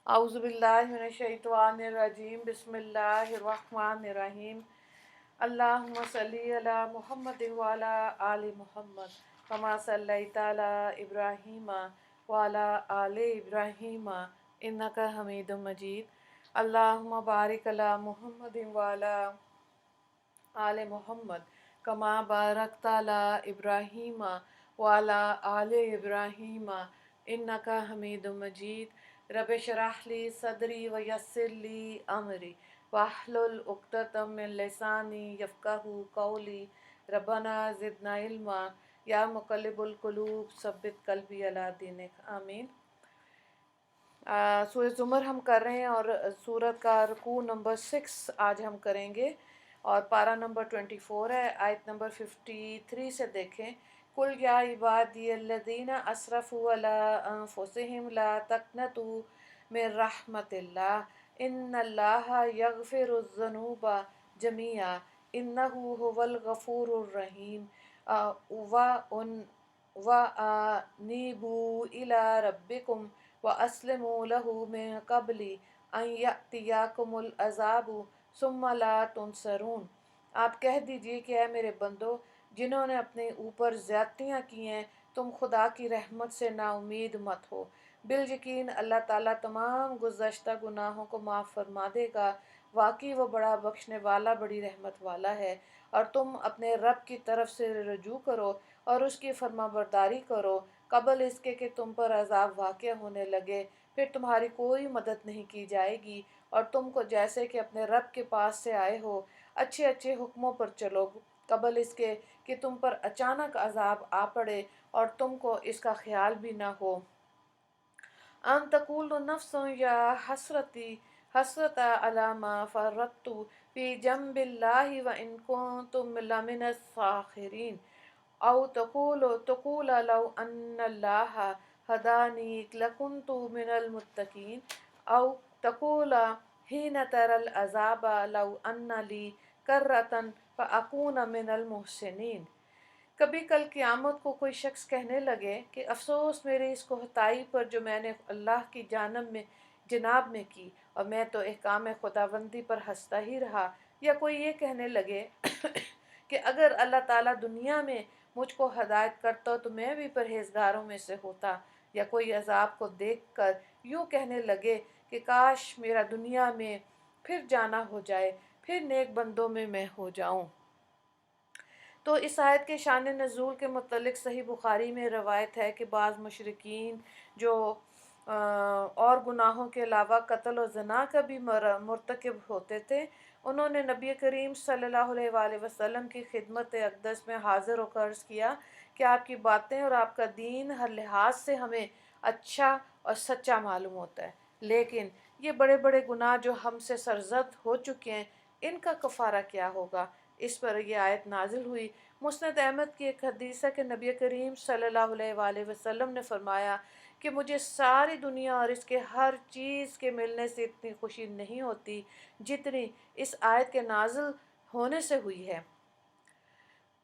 अऊज़ु बिल्लाहि मिनश्शैतानिर्रजीम बिस्मिल्लाहिर्रहमानिर्रहीम अल्लाहुम्मा सल्ली अला मुहम्मद व अला आलि मुहम्मद कमा सल्लैता अला इब्राहीम व अला आलि इब्राहीम इन्नका हमीदुम मजीद अल्लाहुम्मा बारिक अला मुहम्मद व अला आलि मुहम्मद कमा बारकता अला इब्राहीम व अला आलि इब्राहीम इन्नका हमीदुम मजीद रब शरह ली सदरी व यस्सिर ली अमरी वाहलुल उक़दतम मिन लिसानी यफ़क़हू क़ौली रब्बना ज़िदना इल्मा या मुक़ल्लिबुल क़ुलूब सब्बित क़ल्बी अला दीनिक आमीन। सूरह ज़ुमर हम कर रहे हैं और सूरत का रुकू नंबर 6 आज हम करेंगे और पारा नंबर 24 है। आयत नंबर 53 से देखें। कुल या इबादियल्लज़ीना असरफ़ू अला अनफ़ुसिहिम ला तक़नतू मिन रहमतिल्लाह इन्नल्लाहा यग़फ़िरुज़्ज़ुनूबा जमीआ इन्नहु हुवल गफ़ूरुर रहीम व अनीबू इला रब्बिकुम व अस्लिमू लहू मिन क़ब्लि अन यअतियाकुमुल अज़ाबु सुम्मा ला तुनसरून। आप कह दीजिए कि ऐ मेरे बंदो, जिन्होंने अपने ऊपर ज़्यादतियाँ की हैं, तुम खुदा की रहमत से नाउमीद मत हो। बिलयकीन अल्लाह ताला तमाम गुज़श्ता गुनाहों को माफ़ फरमा देगा। वाकई वो बड़ा बख्शने वाला, बड़ी रहमत वाला है। और तुम अपने रब की तरफ से रजू करो और उसकी फरमाबरदारी करो कबल इसके कि तुम पर अज़ाब वाक़या होने लगे, फिर तुम्हारी कोई मदद नहीं की जाएगी। और तुमको जैसे कि अपने रब के पास से आए हो, अच्छे अच्छे हुक्मों पर चलो कबल इसके कि तुम पर अचानक अज़ाब आ पड़े और तुमको इसका ख्याल भी ना हो। अन तक़ूलु नफ्सुन या हसरत अला मा फ़र्रतु फ़ी जंबिल्लाहि व इन कुन्तुम लमिनस साख़िरीन औ तक़ूल लौ अन्नल्लाहा हदानी लकुन्तु मिनल मुत्तक़ीन औ तक़ूल हीन तरल अज़ाबा लौ अन्ना ली कर्रतन फ़अकून मिनल मुहसिनीन। कभी कल क़यामत को कोई शख्स कहने लगे कि अफ़सोस मेरी इस कोहताई पर जो मैंने अल्लाह की जनाब में की, और मैं तो एहकाम खुदाबंदी पर हंसता ही रहा। या कोई ये कहने लगे कि अगर अल्लाह ताला दुनिया में मुझको हदायत करता तो मैं भी परहेज़गारों में से होता। या कोई अज़ाब को देख कर यूँ कहने लगे कि काश मेरा दुनिया में फिर जाना हो जाए, फिर नेक बंदों में मैं हो जाऊँ। तो इस आयत के शान नज़ूल के मुतल्लिक़ सही बुखारी में रवायत है कि बाज़ मुशरिकीन जो और गुनाहों के अलावा कत्ल और ज़ना का भी मुर्तकिब होते थे, उन्होंने नबी करीम सल्लल्लाहु अलैहि वसल्लम की खिदमत अक़दस में हाज़िर होकर अर्ज़ किया कि आपकी बातें और आपका दीन हर लिहाज से हमें अच्छा और सच्चा मालूम होता है, लेकिन ये बड़े बड़े गुनाह जो हमसे सरज़द हो चुके हैं, इनका कफ़ारा क्या होगा। इस पर यह आयत नाजिल हुई। मुस्नद अहमद की एक हदीस है कि नबी करीम सल्लल्लाहु अलैहि वसल्लम ने फरमाया कि मुझे सारी दुनिया और इसके हर चीज़ के मिलने से इतनी खुशी नहीं होती जितनी इस आयत के नाजिल होने से हुई है।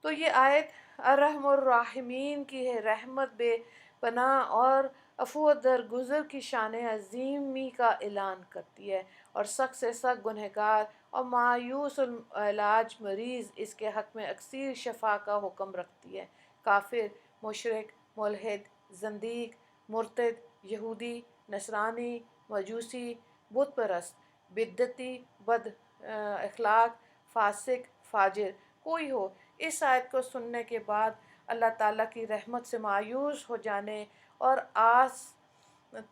तो ये आयत अर्रहमुर राहिमीन की है, रहमत बेपनाह और अफ़ू दरगुज़र की शान अज़ीमी का ऐलान करती है और सख्त से सख्त गुनहगार और मायूस इलाज मरीज़ इसके हक़ में अक्सीर शफ़ा का हुक्म रखती है। काफिर, मुशरिक, मुल्हिद, ज़ंदीक, मुर्तद, यहूदी, नसरानी, मजूसी, बुत परस्त, बिद्दती, बद अखलाक, फासिक, फाजिर कोई हो, इस आयत को सुनने के बाद अल्लाह ताला की रहमत से मायूस हो जाने और आस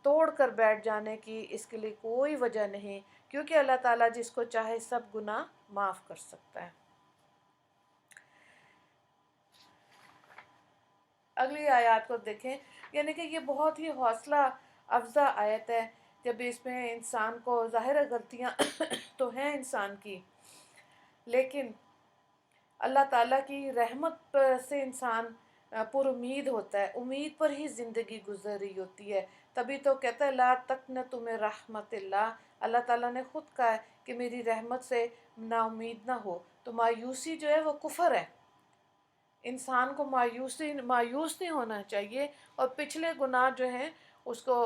तोड़ कर बैठ जाने की इसके लिए कोई वजह नहीं, क्योंकि अल्लाह ताला जिसको चाहे सब गुनाह माफ़ कर सकता है। अगली आयत को देखें, यानी कि ये बहुत ही हौसला अफजा आयत है। जब इसमें इंसान को ज़ाहिर गलतियाँ तो हैं इंसान की, लेकिन अल्लाह ताला की रहमत से इंसान पुरुमीद होता है, उम्मीद पर ही ज़िंदगी गुजर रही होती है। तभी तो कहता है ला तक़नतु मिन रहमतिल्लाह। अल्लाह ताला ने ख़ुद कहा है कि मेरी रहमत से नाउमीद ना हो। तो मायूसी जो है वो कुफ़र है। इंसान को मायूस नहीं होना चाहिए और पिछले गुनाह जो हैं اس کو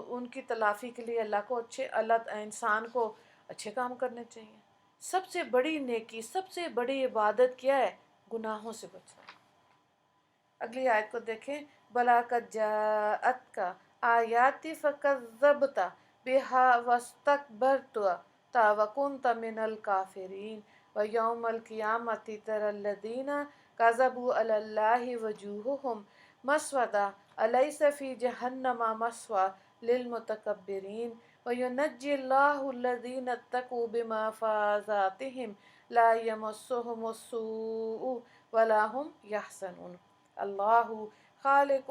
ان کی تلافی کے لیے اللہ انسان کو اچھے کام کرنے چاہیے۔ سب سے بڑی نیکی، سب سے بڑی عبادت کیا ہے؟ گناہوں سے بچنا۔ اگلی آیت کو دیکھیں، بلا قد جاءتک آیاتی فکذبت بہا واستکبرت وکنت من الکافرین ویوم القیامۃ تری الذین کذبوا علی اللہ وجوہہم مسودۃ الیس فی جہنم مثوی للمتکبرین وینجی اللہ الذین اتقوا بمفازاتہم لا یمسہم السوء ولا هم یحزنون۔ اللہ خالق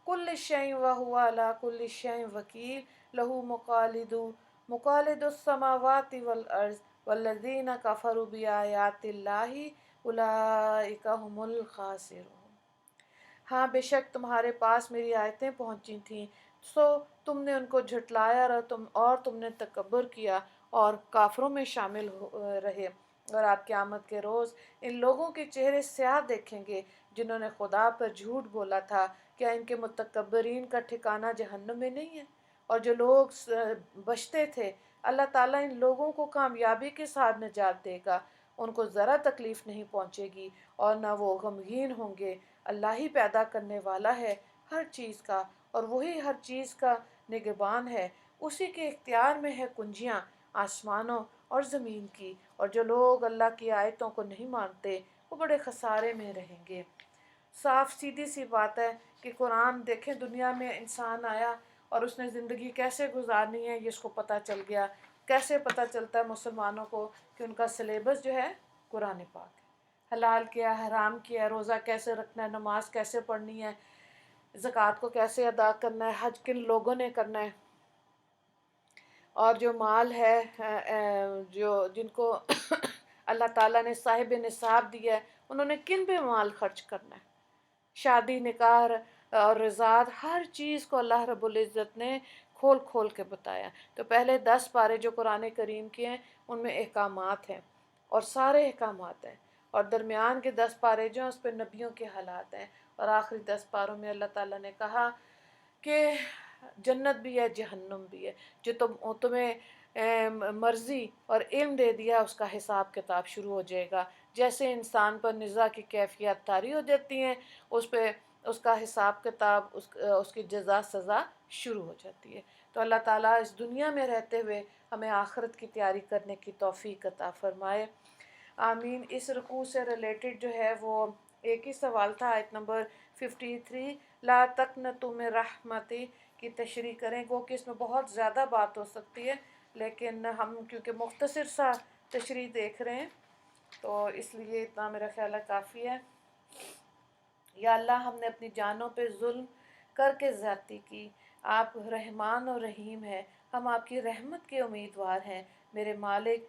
کل شیء وہو علی کل شیء وکیل لہ مقالد السماوات والارض والذین کفروا بآیات اللہ اولئک هم الخاسرون۔ ہاں بے شک تمہارے پاس میری آیتیں پہنچی تھیں، سو تم نے ان کو جھٹلایا اور تم نے تکبر کیا اور کافروں میں شامل رہے۔ اور آپ قیامت کے روز ان لوگوں کے چہرے سیاہ دیکھیں گے جنہوں نے خدا پر جھوٹ بولا تھا۔ کیا ان کے متکبرین کا ٹھکانہ جہنم میں نہیں ہے؟ اور جو لوگ بچتے تھے، اللہ تعالیٰ ان لوگوں کو کامیابی کے ساتھ نجات دے گا، ان کو ذرا تکلیف نہیں پہنچے گی اور نہ وہ غمگین ہوں گے۔ اللہ ہی پیدا کرنے والا ہے ہر چیز کا، اور وہی ہر چیز کا نگہبان ہے۔ اسی کے اختیار میں ہے کنجیاں آسمانوں اور زمین کی، اور جو لوگ اللہ کی آیتوں کو نہیں مانتے وہ بڑے خسارے میں رہیں گے۔ صاف سیدھی سی بات ہے کہ قرآن دیکھیں، دنیا میں انسان آیا اور اس نے زندگی کیسے گزارنی ہے یہ اس کو پتہ چل گیا۔ کیسے پتہ چلتا ہے مسلمانوں کو؟ کہ ان کا سلیبس جو ہے قرآن پاک ہے۔ حلال کیا، حرام کیا، روزہ کیسے رکھنا ہے، نماز کیسے پڑھنی ہے، زکوٰۃ کو کیسے ادا کرنا ہے، حج کن لوگوں نے کرنا ہے، اور جو مال ہے جن کو اللہ تعالیٰ نے صاحب نصاب دیا ہے انہوں نے کن پہ مال خرچ کرنا ہے۔ شادی، نکاح اور رضاعت، ہر چیز کو اللہ رب العزت نے کھول کھول کے بتایا۔ تو پہلے 10 پارے جو قرآن کریم کے ہیں ان میں احکامات ہیں، اور سارے احکامات ہیں، اور درمیان کے 10 پارے جو ہیں اس پہ نبیوں کے حالات ہیں، اور آخری 10 پاروں میں اللہ تعالیٰ نے کہا کہ جنت بھی ہے، جہنم بھی ہے، جو تمہیں مرضی اور علم دے دیا اس کا حساب کتاب شروع ہو جائے گا۔ جیسے انسان پر نزا کی کیفیات طاری ہو جاتی ہیں، اس پہ اس کا حساب کتاب، اس کی جزا سزا شروع ہو جاتی ہے۔ تو اللہ تعالیٰ اس دنیا میں رہتے ہوئے ہمیں آخرت کی تیاری کرنے کی توفیق عطا فرمائے، آمین۔ اس رکوع سے ریلیٹڈ جو ہے وہ ایک ہی سوال تھا، آیت نمبر 53، لا تقنطوا من رحمتی کی تشریح کریں گو کہ اس میں بہت زیادہ بات ہو سکتی ہے، لیکن ہم کیونکہ مختصر سا تشریح دیکھ رہے ہیں تو اس لیے اتنا میرا خیال ہے کافی ہے۔ یا اللہ، ہم نے اپنی جانوں پہ ظلم کر کے زیادتی کی، آپ رحمان اور رحیم ہیں، ہم آپ کی رحمت کے امیدوار ہیں میرے مالک۔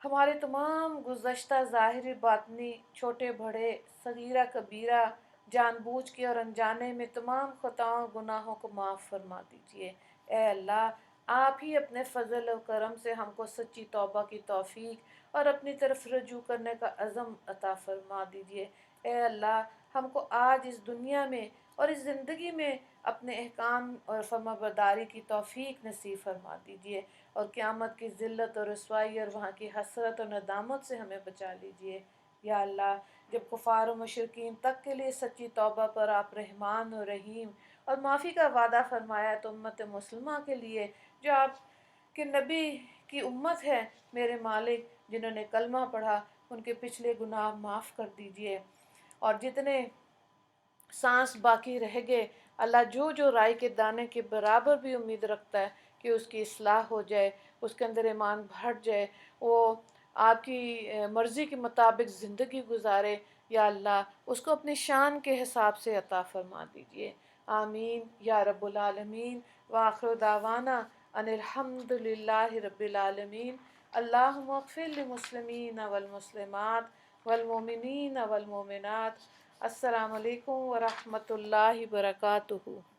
ہمارے تمام گزشتہ ظاہری باطنی، چھوٹے بڑے، صغیرہ کبیرہ، جان بوجھ کے اور انجانے میں تمام خطاؤں گناہوں کو معاف فرما دیجئے۔ اے اللہ، آپ ہی اپنے فضل و کرم سے ہم کو سچی توبہ کی توفیق اور اپنی طرف رجوع کرنے کا عزم عطا فرما دیجئے۔ اے اللہ، ہم کو آج اس دنیا میں اور اس زندگی میں اپنے احکام اور فرما برداری کی توفیق نصیب فرما دیجئے، اور قیامت کی ذلت اور رسوائی اور وہاں کی حسرت اور ندامت سے ہمیں بچا لیجئے۔ یا اللہ، جب کفار و مشرکین تک کے لیے سچی توبہ پر آپ رحمان و رحیم اور معافی کا وعدہ فرمایا تو امت مسلمہ کے لیے جو آپ کہ نبی کی امت ہے میرے مالک، جنہوں نے کلمہ پڑھا، ان کے پچھلے گناہ معاف کر دیجئے، اور جتنے سانس باقی رہ گئے، اللہ جو رائی کے دانے کے برابر بھی امید رکھتا ہے کہ اس کی اصلاح ہو جائے، اس کے اندر ایمان بڑھ جائے، وہ آپ کی مرضی کے مطابق زندگی گزارے، یا اللہ اس کو اپنی شان کے حساب سے عطا فرما دیجئے، آمین یا رب العالمین۔ وآخر دعوانا ان الحمد للہ رب العالمین۔ اللہم اغفر للمسلمین والمسلمات والمؤمنین والمؤمنات۔ السلام علیکم ورحمۃ اللہ وبرکاتہ۔